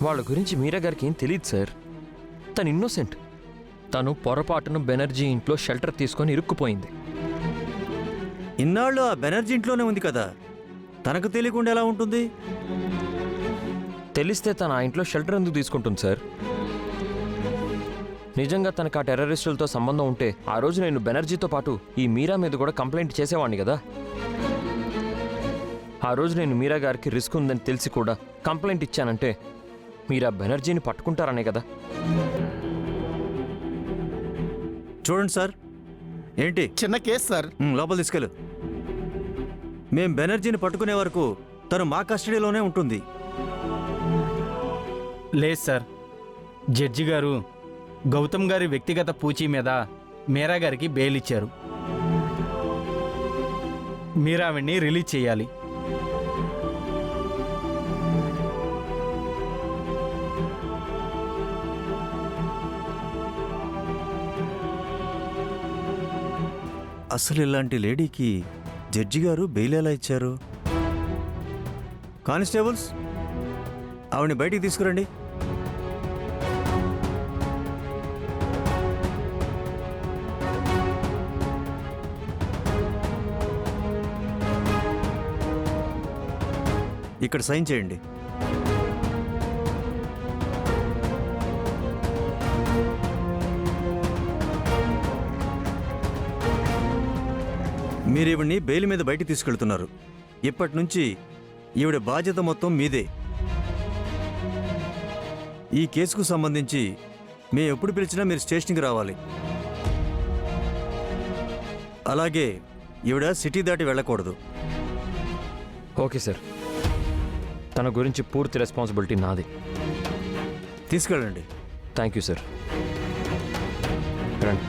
వాళ్ళ గురించి మీరా గారికి ఏం తెలియదు సార్. తను ఇన్నోసెంట్. తను పొరపాటున బెనర్జీ ఇంట్లో షెల్టర్ తీసుకొని ఇరుక్కుపోయింది. ఇన్నాళ్ళు ఆ బెనర్జీ ఇంట్లోనే ఉంది కదా, తనకు తెలియకుండా ఎలా ఉంటుంది? తెలిస్తే తను ఆ ఇంట్లో షెల్టర్ ఎందుకు తీసుకుంటుంది సార్? నిజంగా తనకు ఆ టెర్రరిస్టులతో సంబంధం ఉంటే ఆ రోజు నేను బెనర్జీతో పాటు ఈ మీరా మీద కూడా కంప్లైంట్ చేసేవాడిని కదా. ఆ రోజు నేను మీరా గారికి రిస్క్ ఉందని తెలిసి కూడా కంప్లైంట్ ఇచ్చానంటే మీరు ఆ బెనర్జీని పట్టుకుంటారనే కదా. చూడండి సార్, ఏంటి చిన్న కేసు సార్. లోపల తీసుకెళ్ళు. మేం బెనర్జీని పట్టుకునే వరకు తను మా కస్టడీలోనే ఉంటుంది. లేదు సార్, జడ్జి గారు గౌతమ్ గారి వ్యక్తిగత పూచీ మీద మీరా గారికి బెయిల్ ఇచ్చారు. మీరావిడ్ని రిలీజ్ చేయాలి. అసలు ఇలాంటి లేడీకి జడ్జి గారు బెయిల్ ఎలా ఇచ్చారు? కానిస్టేబుల్స్, ఆవిడని బయటికి తీసుకురండి. ఇక్కడ సైన్ చేయండి. మీరు ఈవిడ్ని బెయిల్ మీద బయటికి తీసుకెళ్తున్నారు. ఇప్పటి నుంచి ఈవిడ బాధ్యత మొత్తం మీదే. ఈ కేసుకు సంబంధించి మేము ఎప్పుడు పిలిచినా మీరు స్టేషన్కి రావాలి. అలాగే ఈవిడ సిటీ దాటి వెళ్ళకూడదు. ఓకే సార్, తన గురించి పూర్తి రెస్పాన్సిబిలిటీ నాది. తీసుకెళ్ళండి. Thank you sir. రండి.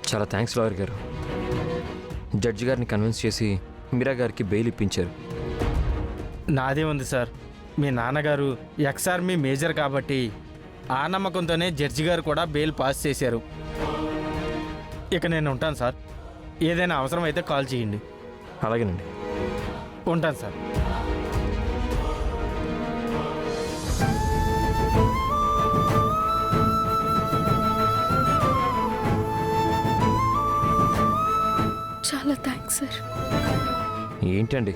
చాలా థ్యాంక్స్ లాయర్ గారు. జడ్జి గారిని కన్విన్స్ చేసి మీరా గారికి బెయిల్ ఇప్పించారు. నాదే ఉంది సార్, మీ నాన్నగారు ఎక్స్ ఆర్మీ మేజర్ కాబట్టి ఆ నమ్మకంతోనే జడ్జి గారు కూడా బెయిల్ పాస్ చేశారు. ఇక నేను ఉంటాను సార్. ఏదైనా అవసరం అయితే కాల్ చేయండి. అలాగేనండి. ఉంటాను సార్. చాలా థ్యాంక్స్ సార్. ఏంటండి?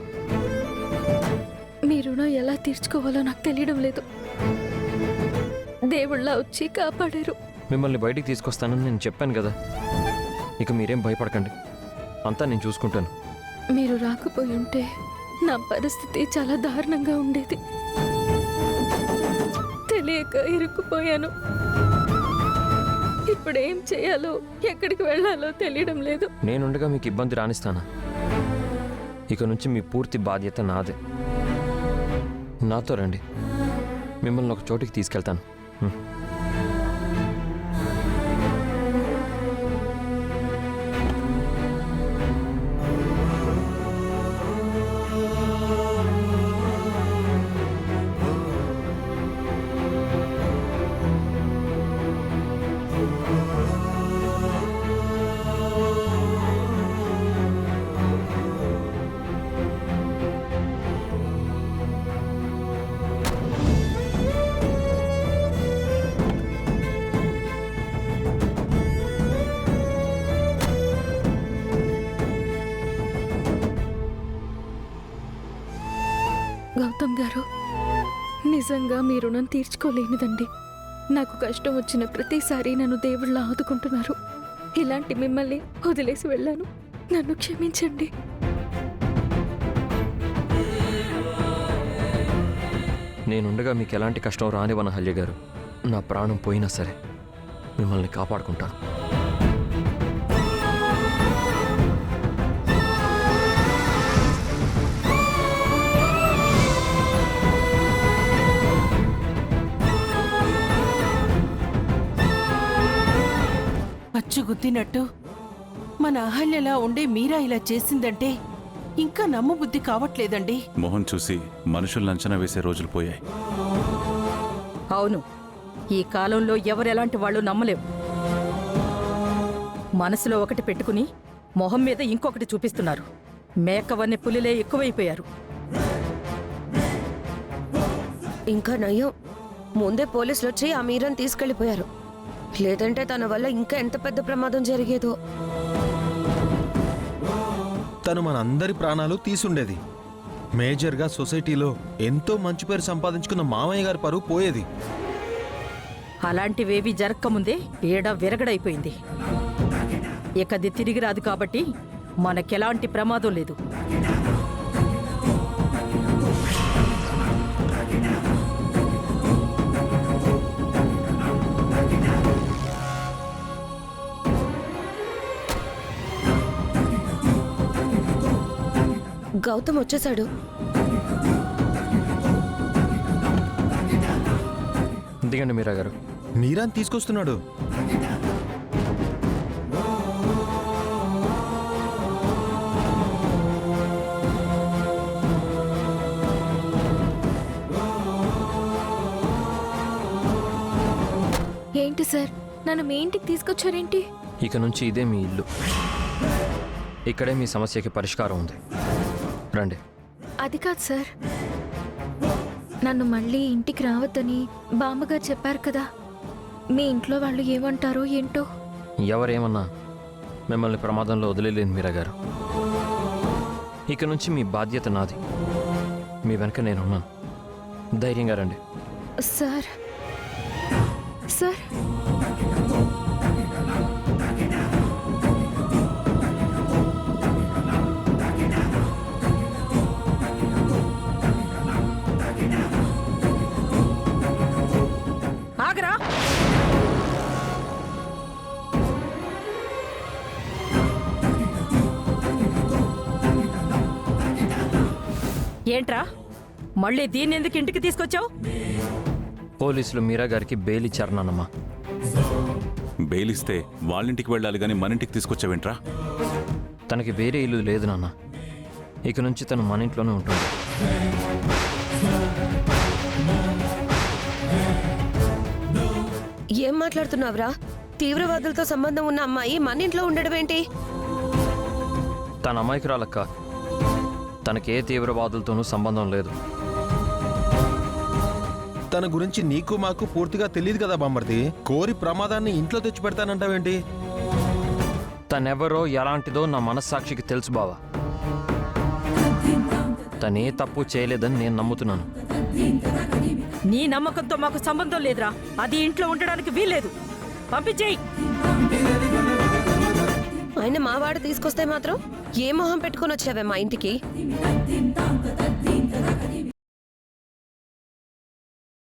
మీ రుణం ఎలా తీర్చుకోవాలో నాకు తెలియడం లేదు. దేవుళ్ళ వచ్చి కాపాడారు. మిమ్మల్ని బయటికి తీసుకొస్తానని నేను చెప్పాను కదా. ఇక మీరేం భయపడకండి, అంతా నేను చూసుకుంటాను. మీరు రాకపోయి ఉంటే నా పరిస్థితి చాలా దారుణంగా ఉండేది. తెలియక ఇరుక్కుపోయాను. ఇప్పుడు ఏం చేయాలో, ఎక్కడికి వెళ్ళాలో తెలియడం లేదు. నేనుండగా మీకు ఇబ్బంది రానిస్తానా? ఇక నుంచి మీ పూర్తి బాధ్యత నాదే. నాతో రండి, మిమ్మల్ని ఒక చోటికి తీసుకెళ్తాను. గౌతమ్ గారు, నిజంగా మీ రుణం తీర్చుకోలేనిదండి. నాకు కష్టం వచ్చిన ప్రతిసారి నన్ను దేవుళ్ళ ఆదుకుంటున్నారు. ఇలాంటి మిమ్మల్ని వదిలేసి వెళ్ళాను. నన్ను క్షమించండి. నేనుండగా మీకు ఎలాంటి కష్టం రానివ్వను హల్య గారు. నా ప్రాణం పోయినా సరే మిమ్మల్ని కాపాడుకుంటాను. అచ్చుగుద్దినట్టు మన అహల్యలా ఉండే మీరా ఇలా చేసిందంటే ఇంకా నమ్మబుద్ధి కావట్లేదండి. మొహం చూసి మనుషుల్ని అంచనా వేసే రోజులు పోయాయి. అవును, ఈ కాలంలో ఎవరెలాంటి వాళ్ళు నమ్మలేం. మనసులో ఒకటి పెట్టుకుని మొహం మీద ఇంకొకటి చూపిస్తున్నారు. మేకవన్నె పులిలే ఎక్కువైపోయారు. ఇంకా నయం, ముందే పోలీసులు వచ్చి ఆ మీరాని తీసుకెళ్లిపోయారు. లేదంటే తన వల్ల ఇంకా ఎంత పెద్ద ప్రమాదం జరిగేదో. తను మనందరి ప్రాణాలు తీసుండేది. మేజర్గా సొసైటీలో ఎంతో మంచి పేరు సంపాదించుకున్న మామయ్య గారి పరువు పోయేది. అలాంటివేవీ జరక్కముందే ఏడ విరగడైపోయింది. ఇకది తిరిగి రాదు కాబట్టి మనకెలాంటి ప్రమాదం లేదు. గౌతమ్ వచ్చేశాడు. దిగండి మీరా గారు. మీరాని తీసుకొస్తున్నాడు. ఏంటి సార్, నన్ను మీ ఇంటికి తీసుకొచ్చారేంటి? ఇక నుంచి ఇదే మీ ఇల్లు. ఇక్కడే మీ సమస్యకి పరిష్కారం ఉంది. రండి. అది కాదు సార్, నన్ను మళ్ళీ ఇంటికి రావద్దని బామ్మగారు చెప్పారు కదా. మీ ఇంట్లో వాళ్ళు ఏమంటారో ఏంటో. ఎవరేమన్నా మిమ్మల్ని ప్రమాదంలో వదిలేలేను మీరా గారు. ఇక నుంచి మీ బాధ్యత నాది. మీ వెనక నేనున్నాను. ధైర్యంగా రండి. సార్ సార్ ఆగరా! ఏంట్రా, మళ్ళీ దీన్ని ఎందుకు ఇంటికి తీసుకొచ్చావు? పోలీసులు మీరా గారికి బెయిల్ ఇచ్చారు నాన్నమ్మ. బెయిలిస్తే వాళ్ళింటికి వెళ్ళాలి కానీ మన ఇంటికి తీసుకొచ్చావేంట్రా? తనకి వేరే ఇల్లు లేదు నాన్న. ఇక నుంచి తను మన ఇంట్లోనే ఉంటుంది. ఏం మాట్లాడుతున్నావురా? తీవ్రవాదులతో సంబంధం ఉన్న అమ్మాయి మన ఇంట్లో ఉండడం ఏంటి? తన అమాయకురాలక్క. తనకే తీవ్రవాదులతోనూ సంబంధం లేదు. తన గురించి నీకు మాకు పూర్తిగా తెలియదు కదా బామ్మర్ది. కోరి ప్రమాదాన్ని ఇంట్లో తెచ్చి పెడతానంటావేంటి? తనెవరో ఎలాంటిదో నా మనస్సాక్షికి తెలుసు బావా. తనే తప్పు చేయలేదని నేను నమ్ముతున్నాను. నీ నమ్మకంతో మాకు సంబంధం లేదురా. అది ఇంట్లో ఉండడానికి వీల్లేదు. పంపించేయి. ఆయన మావాడు తీసుకొస్తే మాత్రం ఏ మొహం పెట్టుకుని వచ్చావే మా ఇంటికి?